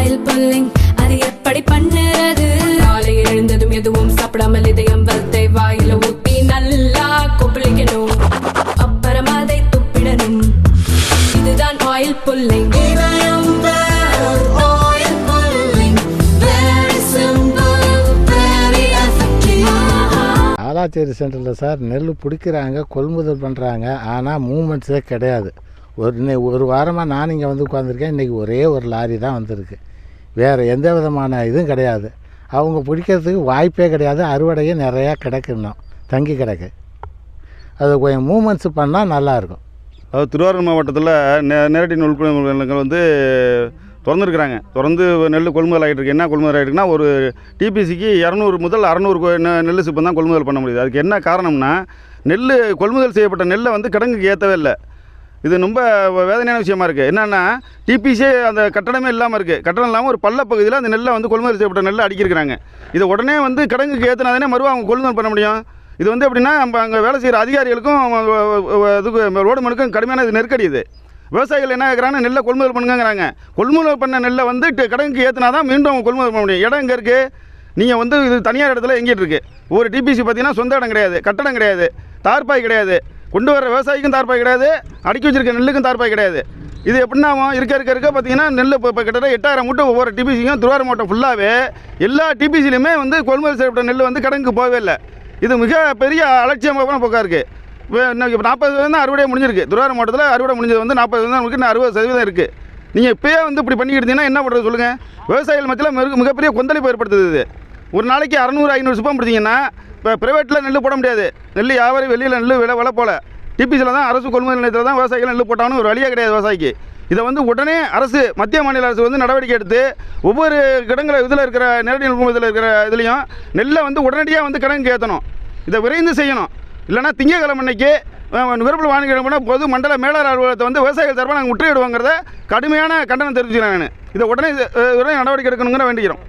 Oil pulling அது எப்படி பண்ணுறது? காலையில் எழுந்ததும் எதுவும் சாப்பிடாமல் இதயம் வளத்தை வாயில ஊத்தி நல்லா கொப்பளிக்கணும், அப்புறம் அதை துப்பிடணும். இதுதான் ஆயில் புல்லிங். ஆலாச்சேரி சென்டரில் சார் நெல் பிடிக்கிறாங்க, கொள்முதல் பண்ணுறாங்க, ஆனால் மூமெண்ட்ஸே கிடையாது. ஒரு வாரமாக நான் இங்கே வந்து உட்காந்துருக்கேன். இன்றைக்கி ஒரே ஒரு லாரி தான் வந்திருக்கு. வேறு எந்த விதமான இதுவும் கிடையாது. அவங்க பிடிக்கிறதுக்கு வாய்ப்பே கிடையாது. அறுவடையே நிறையா கிடக்குன்னோம், தங்கி கிடக்கு. அது கொஞ்சம் மூமெண்ட்ஸ் பண்ணால் நல்லாயிருக்கும். அதாவது திருவாரூர் மாவட்டத்தில் நேரடி நெல் கொள்முதல் நிலையங்கள் வந்து திறந்துருக்குறாங்க. திறந்து நெல் கொள்முதல் ஆகிட்டு இருக்கு. என்ன கொள்முதல் ஆகிட்டுருக்குன்னா, ஒரு டிபிசிக்கு 200 முதல் 600 நெல் சிப்பம் தான் கொள்முதல் பண்ண முடியுது. அதுக்கு என்ன காரணம்னா, நெல் கொள்முதல் செய்யப்பட்ட நெல்லை வந்து கிடங்குக்கு ஏற்றவே இல்லை. இது ரொம்ப வேதனையான விஷயமா இருக்குது. என்னென்னா, டிபிசியே அந்த கட்டடமே இல்லாமல் இருக்குது. கட்டடம் இல்லாமல் ஒரு பள்ளப்பகுதியில் அந்த நெல்லை வந்து கொள்முதல் செய்யப்பட்ட நெல்லை அடிக்கிருக்கிறாங்க. இதை உடனே வந்து கிடங்குக்கு ஏற்றினாதானே மறுவா அவங்க கொள்முதல் பண்ண முடியும். இது வந்து எப்படின்னா, நம்ம அங்கே வேலை செய்கிற அதிகாரிகளுக்கும் இதுக்கு ரோடுமனுக்கும் கடுமையான இது நெருக்கடி. இது விவசாயிகள் என்ன கேட்குறாங்கன்னா, நெல்லை கொள்முதல் பண்ணுங்கிறாங்க. கொள்முதல் பண்ண நெல்லை வந்து கிடங்குக்கு ஏற்றினா தான் மீண்டும் அவங்க கொள்முதல் பண்ண முடியும். இடம் எங்கே இருக்குது? நீங்கள் வந்து இது தனியார் இடத்துல எங்கிட்டு இருக்குது. ஒரு டிபிசி பார்த்தீங்கன்னா சொந்த இடம் கிடையாது, கட்டடம் கிடையாது, தார்பாய் கிடையாது, கொண்டு வர விவசாயிக்கும் தார்பாய் கிடையாது, அடுக்கி வச்சிருக்க நெல்லுக்கும் தார்பாய் கிடையாது. இது எப்படின்னா இருக்க பார்த்தீங்கன்னா நெல் இப்போ கிட்டத்தட்ட 8000 மூட்டை ஒவ்வொரு டிபிசிக்கும் திருவாரூர் மாவட்டம் ஃபுல்லாகவே எல்லா டிபிசிலையுமே வந்து கொள்முதல் செய்யப்பட்ட நெல் வந்து கிடங்குக்கு போகவே இல்லை. இது மிக பெரிய அலட்சியமான போக்காக இருக்குது. இப்போ 40% தான் அறுவடை முடிஞ்சிருக்கு. திருவாரூர் மாவட்டத்தில் அறுவடை முடிஞ்சது வந்து 40% தான் இருக்குது. 60% இருக்குது. நீங்கள் இப்போயே வந்து இப்படி பண்ணிக்கிட்டு இருந்தீங்கன்னா என்ன பண்ணுறது சொல்லுங்கள்? விவசாயிகள் மத்தியில் மிகப்பெரிய கொந்தளிப்பு ஏற்படுத்துது. இது ஒரு நாளைக்கு 600-500 சிப்பம் பிடிச்சிங்கன்னா, இப்போ ப்ரைவேட்டில் நெல் போட முடியாது. நெல் வியாபாரி வெளியில் நெல் விலை போல டிபிசியில் தான், அரசு கொள்முதல் நிலையத்தில் தான் விவசாயிகள் நெல் போட்டாலும் ஒரு வழியாக கிடையாது விவசாயிக்கு. இதை வந்து உடனே அரசு, மத்திய மாநில அரசு வந்து நடவடிக்கை எடுத்து ஒவ்வொரு கிடங்குல இதில் இருக்கிற நேரடி நெல் கொள்முதல் இருக்கிற இதுலேயும் நெல்லை வந்து உடனடியாக வந்து கிடங்கு ஏற்றணும். இதை விரைந்து செய்யணும். இல்லைனா திங்கக்கிழமை அன்னைக்கு நுகர்பொருள் வாணிப பொது மண்டல மேலாளர் அலுவலகத்தை வந்து விவசாயிகள் சார்பாக நாங்கள் முற்றுகையிடுவோங்கிறத கடுமையான கண்டனம் தெரிவிச்சுக்கிறேன். நான் இதை உடனே நடவடிக்கை எடுக்கணுங்கிற வேண்டிக்கிறோம்.